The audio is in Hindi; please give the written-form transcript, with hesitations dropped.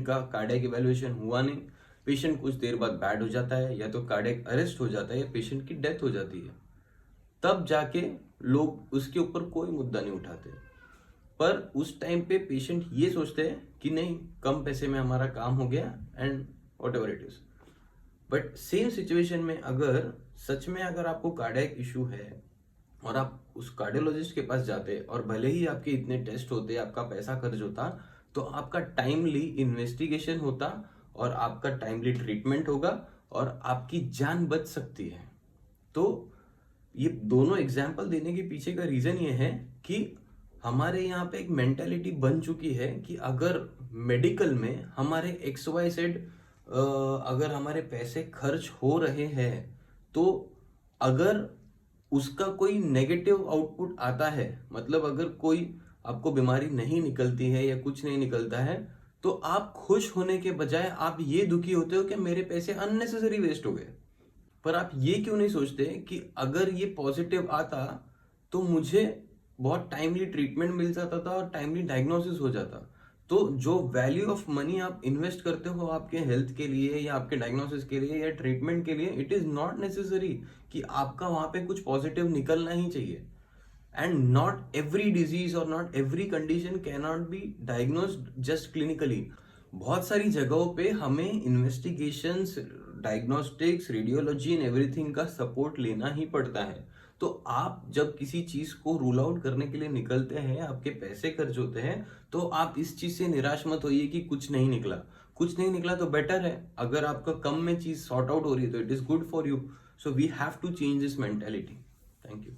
का कार्डियक इवैल्यूएशन हुआ नहीं, पेशेंट कुछ देर बाद बैड हो जाता है, या तो कार्डियक अरेस्ट हो जाता है या पेशेंट की डेथ हो जाती है, तब जाके लोग उसके ऊपर कोई मुद्दा नहीं उठाते। पर उस टाइम पे पेशेंट ये सोचते हैं कि नहीं, कम पैसे में हमारा काम हो गया and what ever it is. But same situation में अगर सच में अगर आपको कार्डियक इशू है और आप उस कार्डियोलॉजिस्ट के पास जाते और भले ही आपके इतने टेस्ट होते, आपका पैसा खर्च होता, तो आपका टाइमली इन्वेस्टिगेशन होता और आपका टाइमली ट्रीटमेंट होगा और आपकी जान बच सकती है। तो ये दोनों एग्जाम्पल देने के पीछे का रीजन ये है कि हमारे यहाँ पे एक मेंटेलिटी बन चुकी है कि अगर मेडिकल में हमारे एक्स वाई जेड अगर हमारे पैसे खर्च हो रहे हैं, तो अगर उसका कोई नेगेटिव आउटपुट आता है, मतलब अगर कोई आपको बीमारी नहीं निकलती है या कुछ नहीं निकलता है, तो आप खुश होने के बजाय आप ये दुखी होते हो कि मेरे पैसे अननेसेसरी वेस्ट हो गए। पर आप ये क्यों नहीं सोचते कि अगर ये पॉजिटिव आता तो मुझे बहुत टाइमली ट्रीटमेंट मिल जाता था और टाइमली डायग्नोसिस हो जाता। तो जो वैल्यू ऑफ मनी आप इन्वेस्ट करते हो आपके हेल्थ के लिए या आपके डायग्नोसिस के लिए या ट्रीटमेंट के लिए, इट इज नॉट नेसेसरी कि आपका वहां पे कुछ पॉजिटिव निकलना ही चाहिए। एंड नॉट एवरी डिजीज और not every condition can not be diagnosed just clinically. बहुत सारी जगहों पे हमें investigations, diagnostics, radiology and everything का सपोर्ट लेना ही पड़ता है। तो आप जब किसी चीज को रूल आउट करने के लिए निकलते हैं, आपके पैसे खर्च होते हैं, तो आप इस चीज से निराश मत होइए कि कुछ नहीं निकला। कुछ नहीं निकला तो बेटर है, अगर आपका कम में चीज सॉर्ट आउट हो रही है तो it is good for you. So we have to change this mentality. Thank you.